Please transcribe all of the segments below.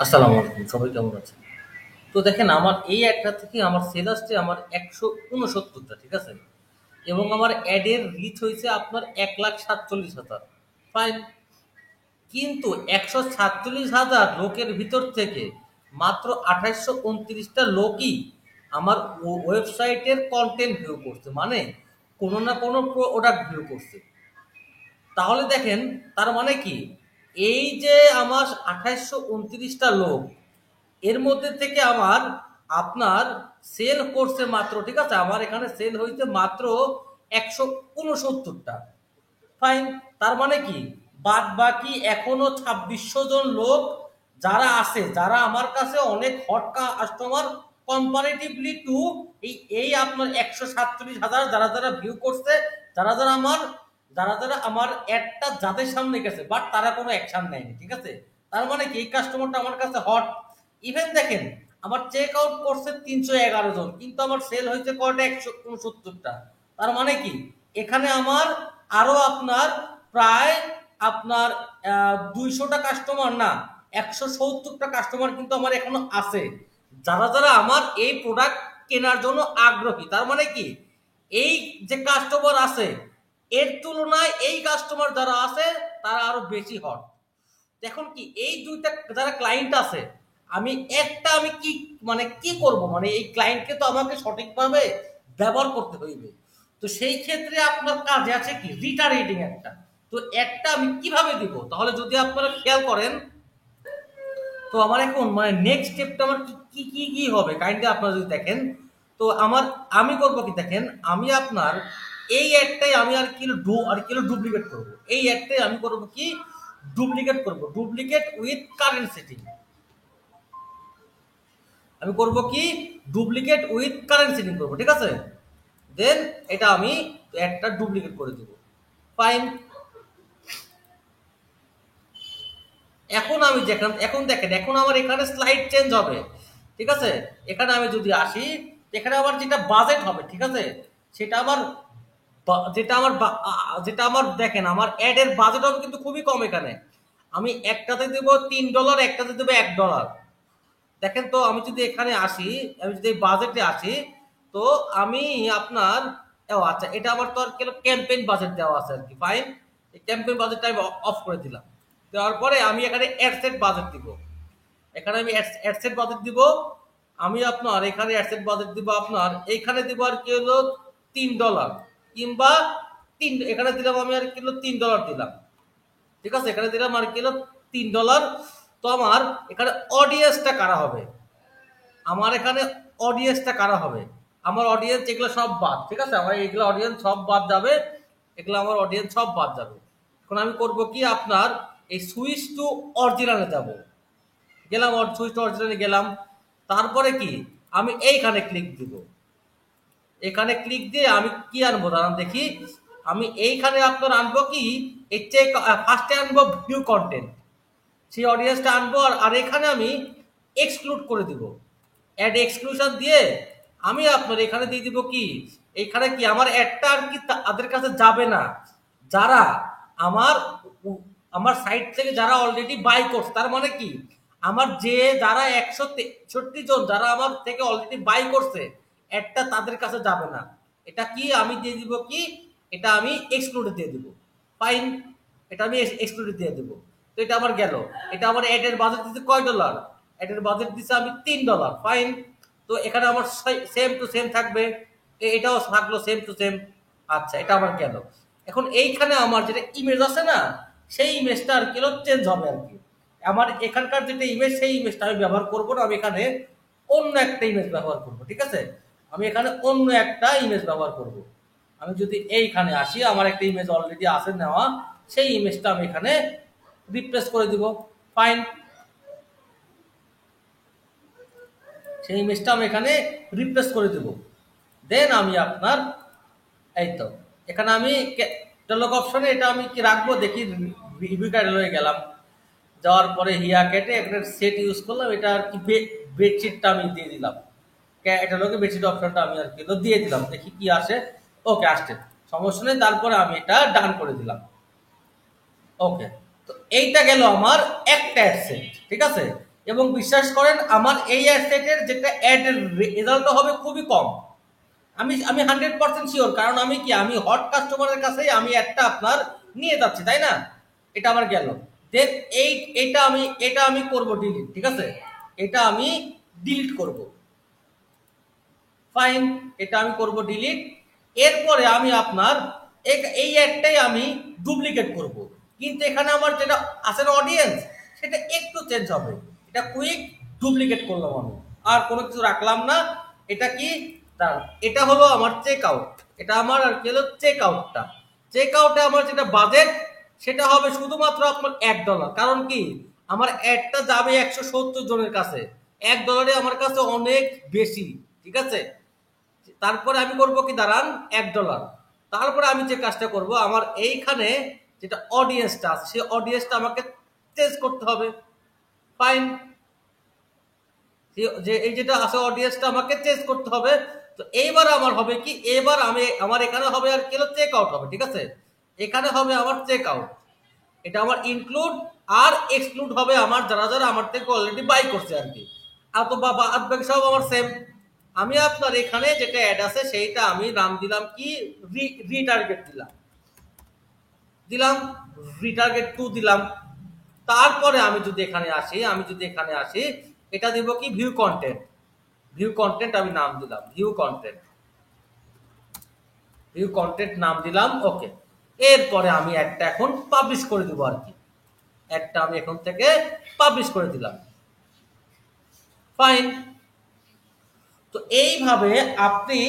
আসসালামু আলাইকুম, সবাই কেমন আছেন? তো দেখেন আমার এই অ্যাডটা থেকে আমার সেল আসছে আমার ১৬৯টা, ঠিক আছে? এবং আমার অ্যাডের রিচ হয়েছে আপনার ১,৪৭,০০০। ফাইন। কিন্তু ১৪৭,০০০ লোকের ভিতর থেকে মাত্র ২৮২৯টা লোকই আমার ওয়েবসাইটের কন্টেন্ট ভিউ করছে, মানে কোনো না কোনো প্রোডাক্ট ভিউ করছে। তাহলে দেখেন, তার মানে কি, এই যে আমার ২৮২৯টা লোক, এর মধ্যে থেকে আমার আপনার সেল করছে মাত্র, ঠিক আছে, আমার এখানে সেল হইতে মাত্র ১৬৯টা। ফাইন। তার মানে কি, বাদ বাকি এখনো ২৬০০ জন লোক যারা আছে, যারা আমার কাছে অনেক হট কাস্টমার, কম্পারেটিভলি টু এই এই আপনার ১৪৭,০০০ যারা যারা ভিউ করছে, যারা যারা আমার যারা যারা আমার অ্যাডটা যাদের সামনে গেছে, বাট তারা কোনো অ্যাকশন নেয়নি, ঠিক আছে। তার মানে কি, এই কাস্টমারটা আমার কাছে হট। ইভেন দেখেন, আমার চেক আউট করছে ৩১১ জন, কিন্তু আমার সেল হয়েছে কয়টা? ১৬৯টা। তার মানে কি, এখানে আমার আরো আপনার প্রায় আপনার ২০০টা কাস্টমার না, ১৭০টা কাস্টমার কিন্তু আমার এখনো আছে, যারা যারা আমার এই প্রোডাক্ট কেনার জন্য আগ্রহী। তার মানে কি, এই যে কাস্টমার আছে, এর তুলনায় এই কাস্টমার যারা আছে তারা আরো বেশি হট। এখন কি, এই দুইটা যারা ক্লায়েন্ট আছে, আমি কি, মানে কি করব, মানে এই ক্লায়েন্টকে তো আমাকে সঠিকভাবে ব্যবহার করতে হইবে। তো সেই ক্ষেত্রে আপনার কাজে আছে কি, রিটারেটিং একটা। তো একটা আমি কিভাবে দিব, তাহলে যদি আপনারা খেয়াল করেন, তো আমার এখন মানে নেক্সট স্টেপটা আমার কি কি কি কি হবে, কাইন্ডলি আপনারা যদি দেখেন। তো আমি করব কি, দেখেন, আমি আপনার এই অ্যাডটাই আমি আর কিলো ডুপ্লিকেট করব। এই অ্যাডটাই আমি করব কি, ডুপ্লিকেট করব, ডুপ্লিকেট উইথ কারেন্ট সেটিং। আমি করব কি, ডুপ্লিকেট উইথ কারেন্ট সেটিং করব, ঠিক আছে। দেন এটা আমি একটা ডুপ্লিকেট করে দেব। ফাইন। এখন দেখেন, এখন আমার এখানে স্লাইড চেঞ্জ হবে, ঠিক আছে। এখানে আমি যদি আসি, এখানে আমার যেটা বাজেট হবে, ঠিক আছে, সেটা আমার যেটা আমার দেখেন, আমার অ্যাড এর বাজেট হবে কিন্তু খুবই কম এখানে। আমি একটাতে দেব $3, একটাতে দেবো $1। দেখেন তো, আমি যদি এখানে আসি, আমি যদি বাজেটে আসি, তো আমি আপনার, ও আচ্ছা, এটা আমার তো আর ক্যাম্পেইন বাজেট দেওয়া আছে আর কি। ফাইন। এই ক্যাম্পেইন বাজেটটা আমি অফ করে দিলাম। দেওয়ার পরে আমি এখানে অ্যাডসেট বাজেট দিব। এখানে আমি অ্যাডসেট বাজেট দিব। আমি আপনার এখানে অ্যাডসেট বাজেট দিব, আপনার এইখানে দিব আর কি হলো $3, কিংবা এখানে দিলাম আমি আর কি হলো $3 দিলাম, ঠিক আছে। এখানে দিলাম আর কি হলো $3। তো আমার এখানে অডিয়েন্সটা কারা হবে, আমার এখানে অডিয়েন্সটা কারা হবে, আমার অডিয়েন্স এগুলো সব বাদ, ঠিক আছে, আমার এগুলো অডিয়েন্স সব বাদ যাবে, এগুলো আমার অডিয়েন্স সব বাদ যাবে। এখন আমি করব কি, আপনার এই সুইচ টু অরিজিনালে যাব। গেলাম, সুইচ টু অরিজিনালে গেলাম। তারপরে কি, আমি এইখানে ক্লিক দিব। এখানে ক্লিক দিয়ে আমি কি আনবো, দাঁড়ান দেখি। আমি এইখানে আপনার আনবো কি, এর চেয়ে ফার্স্টে আনবো ভিউ কন্টেন্ট, সেই অডিয়েন্সটা আনবো। আর এখানে আমি এক্সক্লুড করে দিব, অ্যাড এক্সক্লুশন দিয়ে আমি আপনার এখানে দিয়ে দিব কি, এখানে কি আমার অ্যাডটা আর কি তাদের কাছে যাবে না, যারা আমার আমার সাইট থেকে যারা অলরেডি বাই করছে। তার মানে কি, আমার যারা ১৬৩ জন যারা আমার থেকে অলরেডি বাই করছে, অ্যাডটা তাদের কাছে যাবে না। এটা কি আমি দিয়ে দিব কি, এটা আমি এক্সক্লুডে দিয়ে দিব। ফাইন। এটা আমি এক্সক্লুডে দিয়ে দিব। তো এটা আমার গেল। এটা আমার অ্যাডের বাজেট দিচ্ছে কয় ডলার, অ্যাডের বাজেট দিচ্ছে আমি $3। ফাইন। তো এখানে আমার সেম টু সেম থাকবে, এটাও থাকলো সেম টু সেম। আচ্ছা, এটা আমার গেল। এখন এইখানে আমার যেটা ইমেজ আছে না, সেই ইমেজটা আর কি চেঞ্জ হবে আর কি। আমার এখানকার যেটা ইমেজ, সেই ইমেজটা আমি ব্যবহার করবো না, আমি এখানে অন্য একটা ইমেজ ব্যবহার করব, ঠিক আছে। আমি এখানে অন্য একটা ইমেজ ব্যবহার করব। আমি যদি এইখানে আসি, আমার একটা ইমেজ অলরেডি আছে নেওয়া, সেই ইমেজটা আমি এখানে রিপ্লেস করে দিব। ফাইন। সেই ইমেজটা আমি এখানে রিপ্লেস করে দেব। দেন আমি আপনার, এই তো, এখানে আমি ক্যাটালগ অপশনে এটা আমি কি রাখবো দেখি, রিভিউ ক্যাটালগে গেলাম, যাওয়ার পরে হিয়া কেটে একটা সেট ইউজ করলাম, এটা আর কি বেডশিটটা আমি দিয়ে দিলাম, ক্যাটালগে বেডশিট অপশনটা আমি আর কি দিয়ে দিলাম, দেখি কি আসে। ওকে, আসছে, সমস্যা নেই। তারপরে আমি এটা ডান করে দিলাম। ওকে। তো এইটা গেল আমার একটা অ্যাডসেট, ঠিক আছে। এবং বিশ্বাস করেন আমার এই অ্যাডসেটের যেটা অ্যাড রেজাল্ট হবে খুবই কম। আমি আমি 100% শিওর, কারণ আমি কি আমি হট কাস্টমারের কাছেই আমি একটা আপনার নিয়ে যাচ্ছি, তাই না? এটা আমার গেল। দেন এই এটা আমি করব ডিলিট, ঠিক আছে? এটা আমি ডিলিট করব, ফাইন। এটা আমি করব ডিলিট। এরপরে আমি আপনার এই অ্যাডটাই আমি ডুপ্লিকেট করব, কিন্তু এখানে আমার যেটা আছে না অডিয়েন্স, সেটা একটু চেঞ্জ হবে। এটা কুইক ডুপ্লিকেট করলাম আমি, আর কোনো কিছু রাখলাম না। এটা কি, দাঁড়ান, এটা হলো আমার চেক আউট। এটা আমার আর কি হলো চেক আউটটা। চেক আউটে আমার যেটা বাজেট, সেটা হবে শুধুমাত্র আপনার $1। কারণ কি, আমার অ্যাডটা যাবে 170 জনের কাছে। $1 আমার কাছে অনেক বেশি, ঠিক আছে? তারপরে আমি করব কি, দাঁড়ান, $1। তারপরে আমি যে কাজটা করব, আমার এইখানে যেটা অডিয়েন্সটা আছে সেই অডিয়েন্সটা আমাকে চেঞ্জ করতে হবে, ফাইন। যে এই যেটা আছে অডিয়েন্সটা আমাকে চেঞ্জ করতে হবে। তো এইবার আমার হবে কি, এবার আমার এখানে হবে আর কি, চেক আউট হবে, ঠিক আছে? এখানে হবে আমার চেক আউট। এটা আমার ইনক্লুড আর এক্সক্লুড হবে আমার যারা যারা আমার থেকে অলরেডি বাই করছে আর কি। আর তো বাবা বাকি সব আমার সেম। আমি আপনার এখানে যেটা অ্যাড আছে সেইটা আমি নাম দিলাম কি, রিটার্গেট দিলাম দিলাম রিটার্গেট 2 দিলাম। তারপরে আমি যদি এখানে আসি এটা দিব কি, ভিউ কন্টেন্ট। আমি নাম দিলাম ভিউ কন্টেন্ট নাম দিলাম, ওকে। এরপরে আমি একটা এখন পাবলিশ করে দিব আর কি। একটা আমি এখন থেকে পাবলিশ করে দিলাম, ফাইন। তো এইভাবে আপনি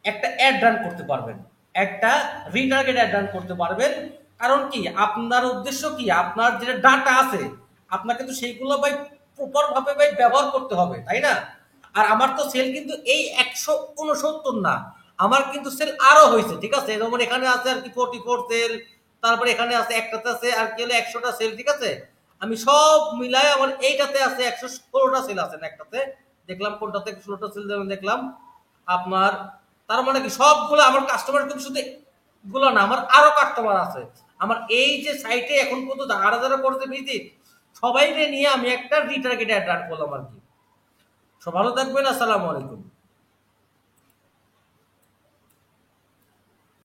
একটা অ্যাড রান করতে পারবেন, একটা রিটার্গেট অ্যাড রান করতে পারবেন। কারণ কি, আপনার উদ্দেশ্য কি, আপনার যেটা ডাটা আছে আপনাকে তো সেইগুলো ভাই প্রপার ভাবে ভাই ব্যবহার করতে হবে, তাই না? আর আমার তো সেল কিন্তু এই 169 না, আমার কিন্তু সেল আরো হয়েছে, ঠিক আছে? যেমন এখানে আছে আর কি 44 সেল, তারপরে এখানে আছে একটাতে আছে আর কি হলো 100টা সেল, ঠিক আছে? আমি সব মিলাই আমার এইটাতে আছে 116টা সেল আছে না একটাতে। দেখলাম কোনটাতে 16টা সেল যেমন দেখলাম আপনার। তার মানে কি, সবগুলো আমার কাস্টমার কিন্তু শুধু গুলো না, আমার আরো কাস্টমার আছে। আমার এই যে সাইটে এখন পর্যন্ত হাজার হাজার করতে ভিজিট, সবাইকে নিয়ে আমি একটা রিটার্গেট অ্যাড রান করলাম আর কি। সব ভালো থাকবেন, আসসালামু আলাইকুম।